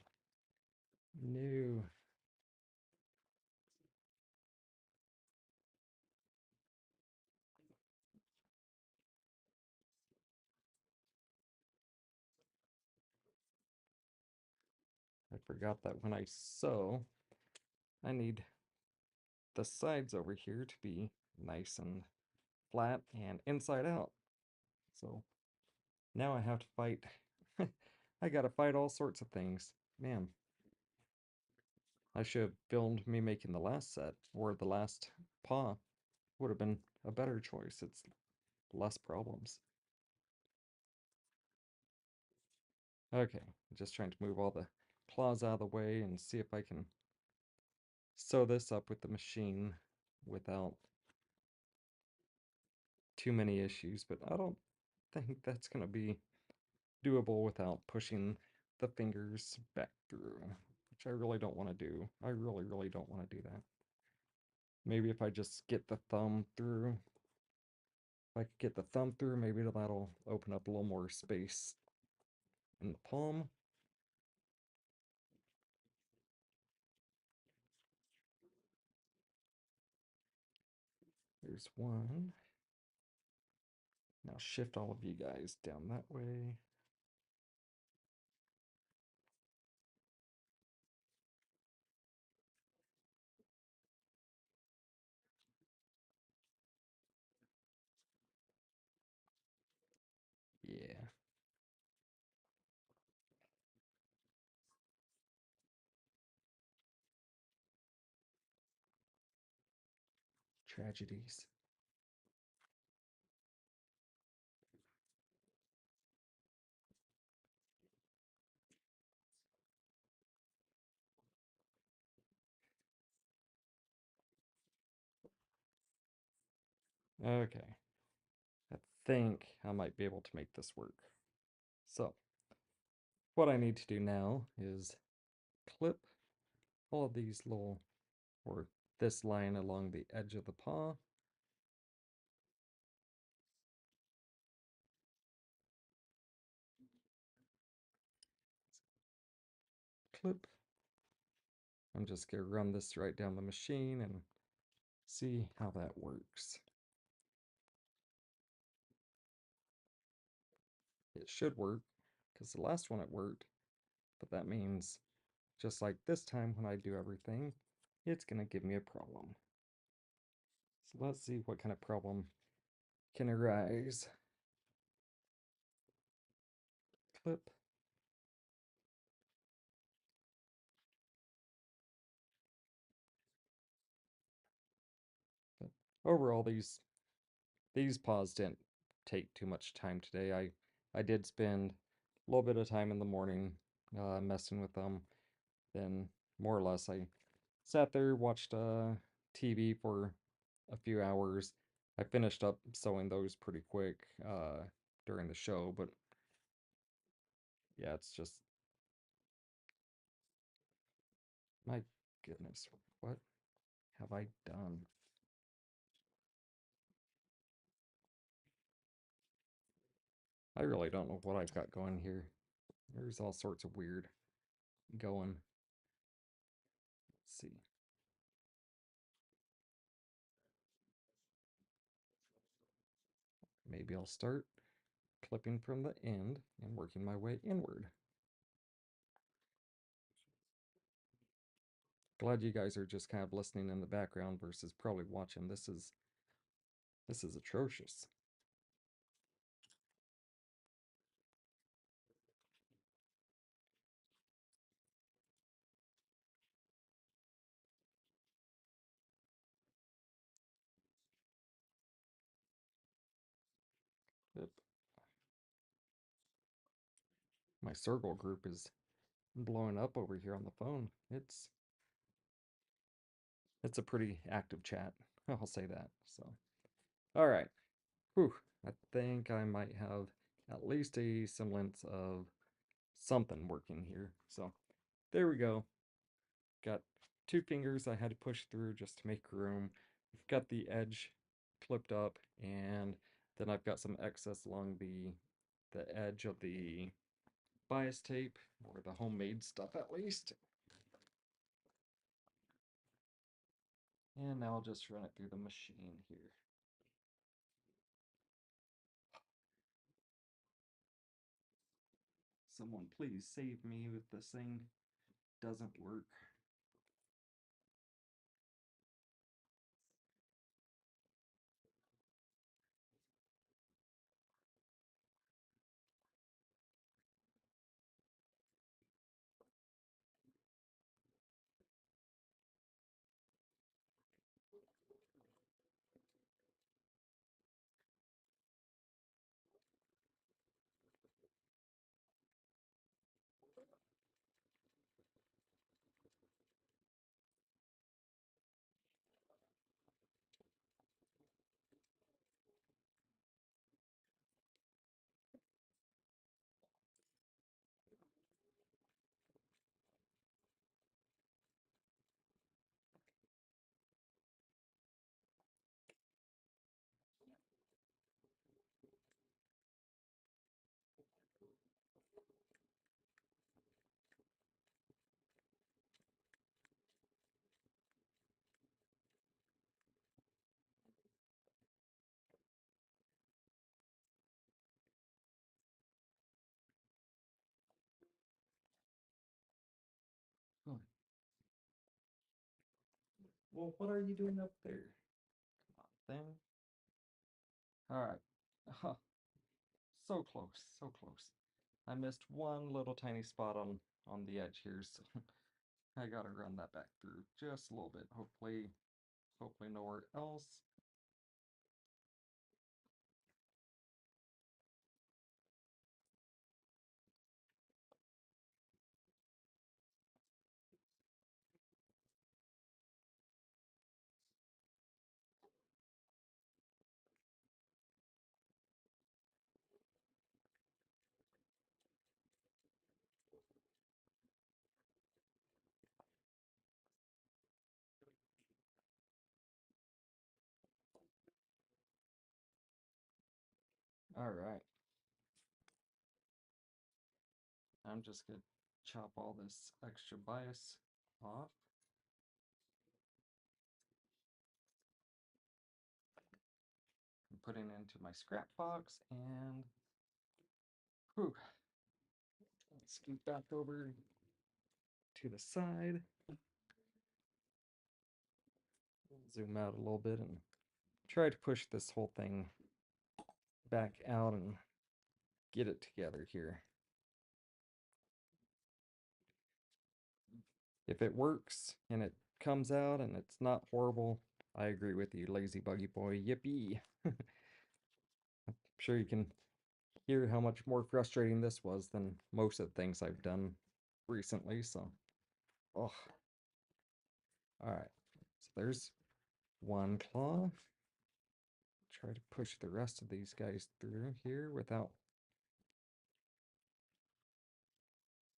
I forgot that when I sew, I need the sides over here to be nice and flat and inside out. So now I have to fight. I gotta fight all sorts of things. Man, I should have filmed me making the last set, or the last paw would have been a better choice. It's less problems. Okay, just trying to move all the claws out of the way and see if I can sew this up with the machine without too many issues, but I don't think that's going to be doable without pushing the fingers back through, which I really don't want to do. I really, really don't want to do that. Maybe if I just get the thumb through, if I could get the thumb through, maybe that'll open up a little more space in the palm. There's one. Now shift all of you guys down that way. Yeah. Tragedies. Okay. I think I might be able to make this work. So, what I need to do now is clip all of these little, or this line along the edge of the paw. Clip. I'm just going to run this right down the machine and see how that works. It should work, because the last one it worked, but that means just like this time when I do everything, it's going to give me a problem. So let's see what kind of problem can arise. Clip. But overall, these paws didn't take too much time today. I did spend a little bit of time in the morning messing with them. Then more or less I sat there, watched TV for a few hours. I finished up sewing those pretty quick during the show, but yeah, it's just, my goodness, what have I done? I really don't know what I've got going here. There's all sorts of weird going. Let's see. Maybe I'll start clipping from the end and working my way inward. Glad you guys are just kind of listening in the background versus probably watching. This is atrocious. Yep. My Sergal group is blowing up over here on the phone. It's a pretty active chat. I'll say that. So, all right. Whew. I think I might have at least a semblance of something working here. So, there we go. Got two fingers I had to push through just to make room. We've got the edge clipped up, and then I've got some excess along the edge of the bias tape, or the homemade stuff at least. And now I'll just run it through the machine here. Someone please save me if this thing doesn't work. Oh, well, what are you doing up there? Come on, thing. All right. Huh. So close, so close. I missed one little tiny spot on the edge here, so I gotta run that back through just a little bit. Hopefully nowhere else. All right. I'm just gonna chop all this extra bias off. And put it into my scrap box, and whew, let's scoot back over to the side. Zoom out a little bit and try to push this whole thing back out and get it together here. If it works and it comes out and it's not horrible, I agree with you, lazy buggy boy. Yippee! I'm sure you can hear how much more frustrating this was than most of the things I've done recently. So, oh, all right. So there's one claw. Try to push the rest of these guys through here without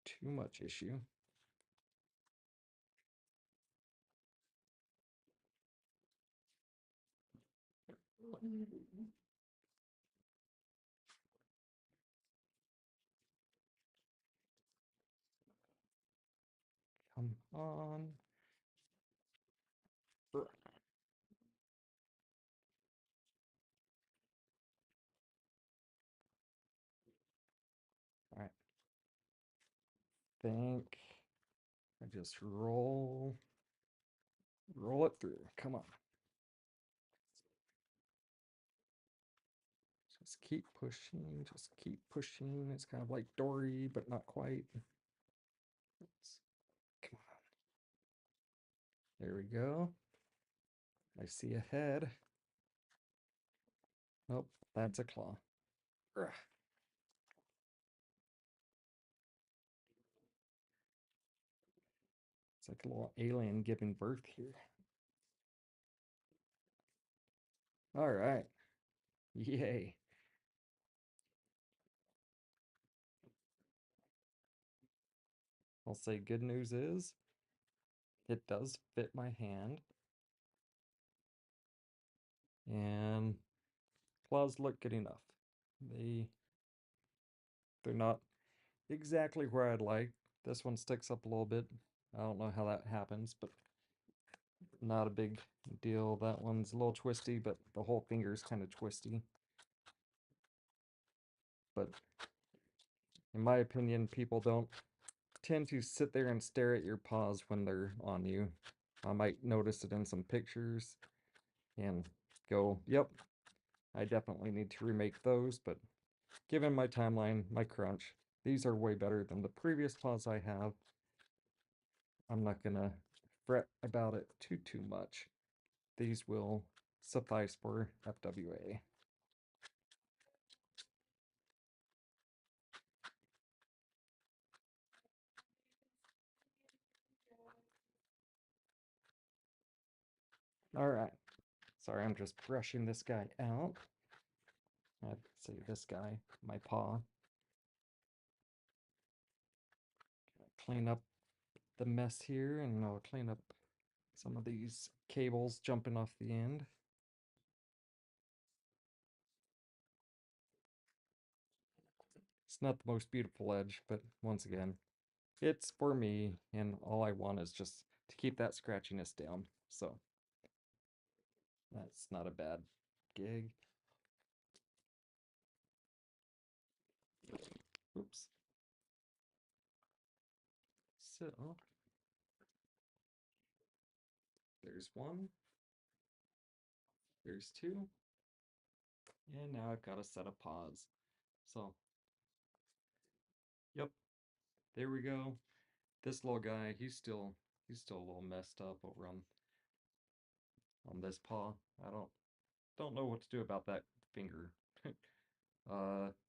too much issue. Come on. think I just roll it through. Come on. Just keep pushing, just keep pushing. It's kind of like Dory, but not quite. Come on. There we go. I see a head. Oh, that's a claw. Ugh. It's like a little alien giving birth here. All right. Yay. I'll say good news is it does fit my hand. And claws look good enough. They're not exactly where I'd like. This one sticks up a little bit. I don't know how that happens, but not a big deal. That one's a little twisty, but the whole finger is kind of twisty. But in my opinion, people don't tend to sit there and stare at your paws when they're on you. I might notice it in some pictures and go, yep, I definitely need to remake those, but given my timeline, my crunch, these are way better than the previous paws I have. I'm not gonna fret about it too much. These will suffice for FWA. All right. Sorry, I'm just brushing this guy out. I'd say this guy, my paw. Clean up the mess here, and I'll clean up some of these cables jumping off the end. It's not the most beautiful edge, but once again, it's for me, and all I want is just to keep that scratchiness down. So that's not a bad gig. Oops. So there's one, there's two, and now I've got a set of paws. So, yep, there we go. This little guy, he's still a little messed up over on this paw. I don't know what to do about that finger.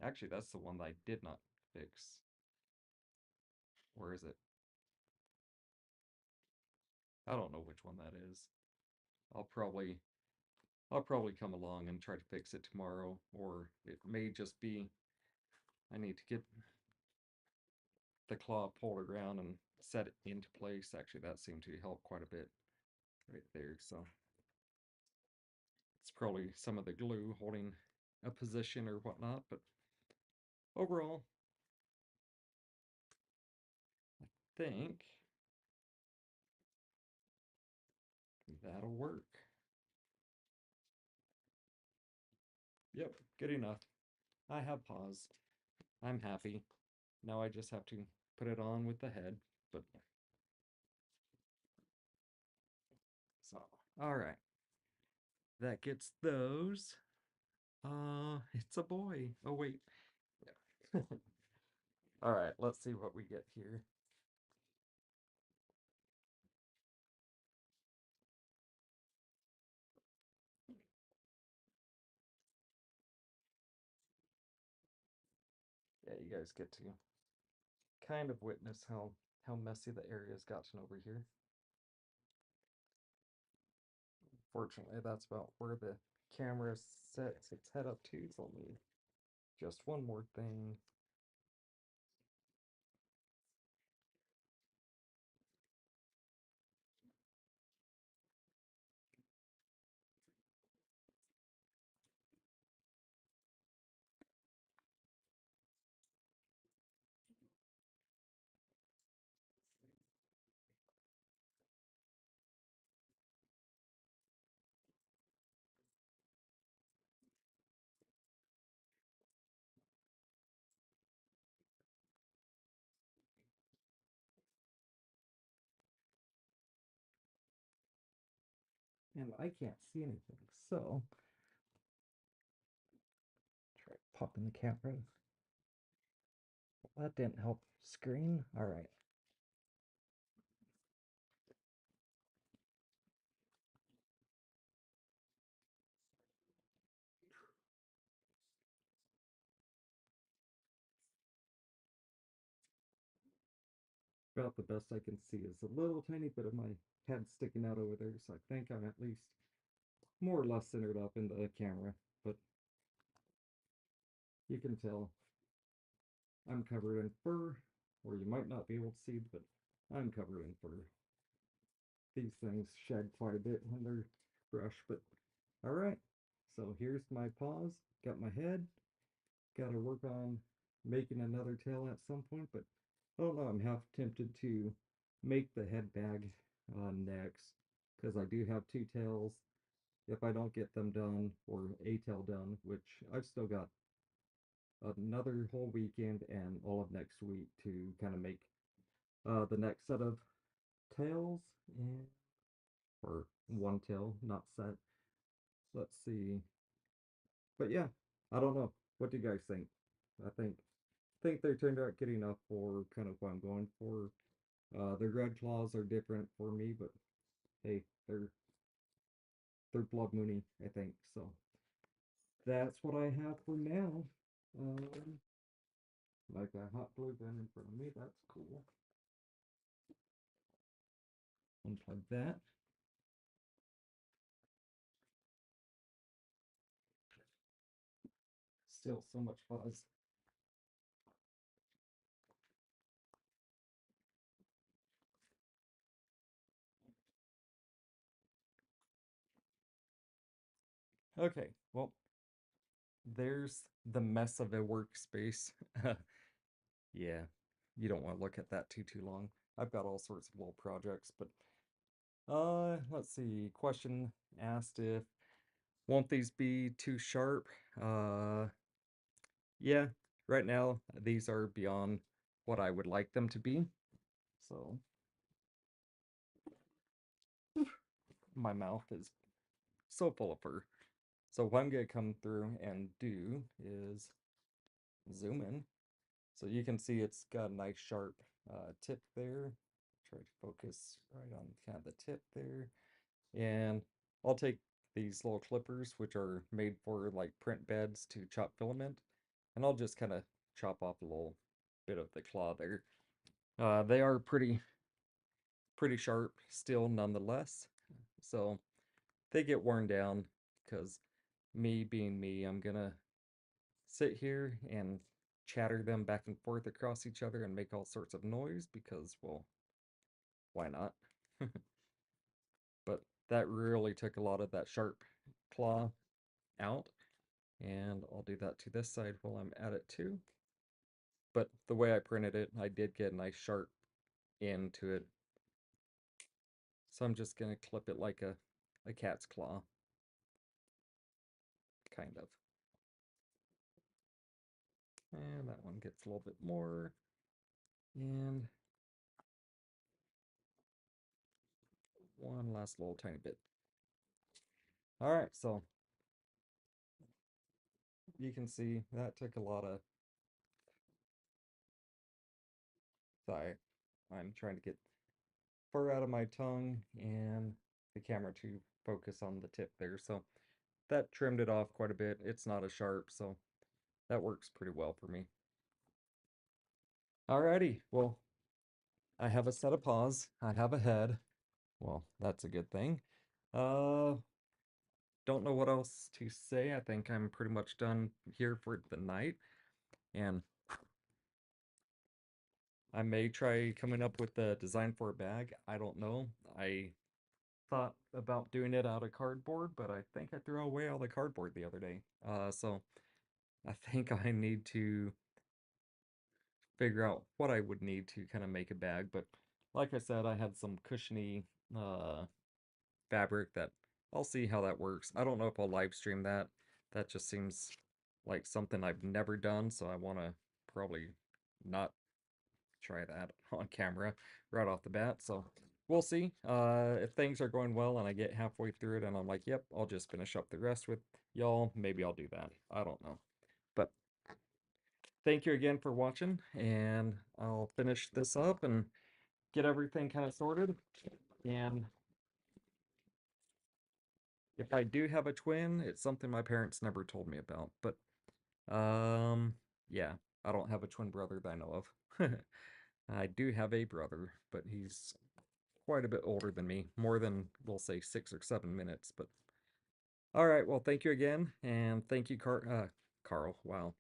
Actually, that's the one that I did not fix. Where is it? I don't know which one that is. I'll probably I'll probably come along and try to fix it tomorrow, or it may just be I need to get the claw pulled around and set it into place. Actually, that seemed to help quite a bit right there. So it's probably some of the glue holding a position or whatnot, but overall, I think that'll work. Yep, good enough. I have paws. I'm happy. Now I just have to put it on with the head, but so all right. That gets those. It's a boy. Oh wait. Yeah. All right, let's see what we get here. Yeah, you guys get to kind of witness how messy the area's gotten over here. Fortunately, that's about where the camera sets its head up to, so let me just one more thing. and I can't see anything. So try popping the camera. Well, that didn't help screen. All right. About the best I can see is a little tiny bit of my head sticking out over there, so I think I'm at least more or less centered up in the camera, but you can tell I'm covered in fur, or you might not be able to see, but I'm covered in fur. These things shed quite a bit when they're brushed, but all right. So here's my paws, got my head, got to work on making another tail at some point, but I don't know, I'm half tempted to make the head bag next, because I do have two tails. If I don't get them done, or a tail done, which I've still got another whole weekend and all of next week to kind of make the next set of tails, and or one tail, not set. Let's see. But yeah, I don't know. What do you guys think? I think they turned out good enough for kind of what I'm going for. The red claws are different for me, but hey, they're blood moony, I think. So that's what I have for now. Um, like a hot glue gun in front of me. That's cool. Unplug that. Still so much fuzz. Okay, well, there's the mess of a workspace. Yeah, you don't want to look at that too long. I've got all sorts of little projects, but let's see. Question asked if won't these be too sharp? Yeah, right now these are beyond what I would like them to be. So my mouth is so full of fur. So what I'm gonna come through and do is zoom in. So you can see it's got a nice sharp tip there. Try to focus right on kind of the tip there. And I'll take these little clippers, which are made for like print beds to chop filament, and I'll just kind of chop off a little bit of the claw there. They are pretty sharp still nonetheless. So they get worn down because me being me, I'm gonna sit here and chatter them back and forth across each other and make all sorts of noise because, well, why not? But that really took a lot of that sharp claw out, and I'll do that to this side while I'm at it too. But the way I printed it, I did get a nice sharp end to it. So I'm just gonna clip it like a cat's claw, kind of. And that one gets a little bit more. And one last little tiny bit. All right, so you can see that took a lot of. Sorry, I'm trying to get fur out of my tongue and the camera to focus on the tip there. So that trimmed it off quite a bit. It's not as sharp, so that works pretty well for me. Alrighty, well, I have a set of paws. I have a head. Well, that's a good thing. Uh, don't know what else to say. I think I'm pretty much done here for the night. And I may try coming up with a design for a bag. I don't know. I thought about doing it out of cardboard, but I think I threw away all the cardboard the other day. So I think I need to figure out what I would need to kind of make a bag. But like I said, I had some cushiony fabric that I'll see how that works. I don't know if I'll live stream that. That just seems like something I've never done, so I want to probably not try that on camera right off the bat. So we'll see. If things are going well and I get halfway through it and I'm like, yep, I'll just finish up the rest with y'all, maybe I'll do that. I don't know. But thank you again for watching, and I'll finish this up and get everything kind of sorted. And if I do have a twin, it's something my parents never told me about. But yeah, I don't have a twin brother that I know of. I do have a brother, but he's quite a bit older than me, more than, we'll say, 6 or 7 minutes. But all right, well, thank you again, and thank you, Carl. Wow,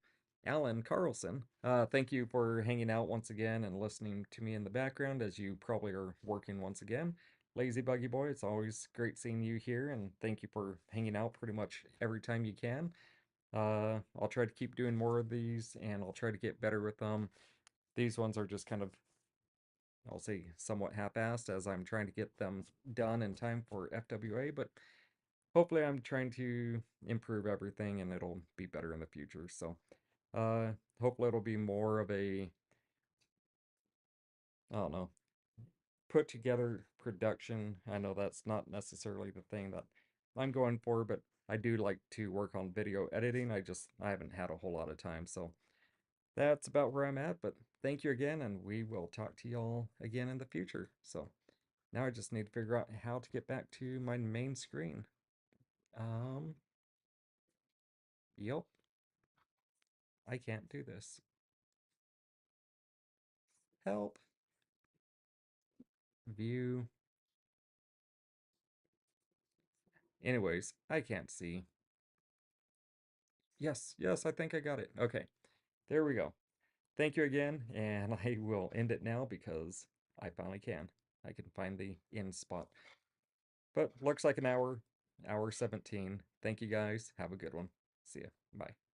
Alan Carlson. Thank you for hanging out once again and listening to me in the background as you probably are working once again. Lazy Buggy Boy, it's always great seeing you here, and thank you for hanging out pretty much every time you can. I'll try to keep doing more of these, and I'll try to get better with them. These ones are just kind of, I'll say, somewhat half-assed as I'm trying to get them done in time for FWA, but hopefully I'm trying to improve everything and it'll be better in the future. So, uh, hopefully it'll be more of a, I don't know, put together production. I know that's not necessarily the thing that I'm going for, but I do like to work on video editing. I haven't had a whole lot of time. So that's about where I'm at. But thank you again, and we will talk to y'all again in the future. So now I just need to figure out how to get back to my main screen. Um, yep, I can't do this. Help. View. Anyways, I can't see. Yes, yes, I think I got it. Okay, there we go. Thank you again, and I will end it now because I finally can. I can find the end spot. But looks like an hour, hour 17. Thank you guys. Have a good one. See ya. Bye.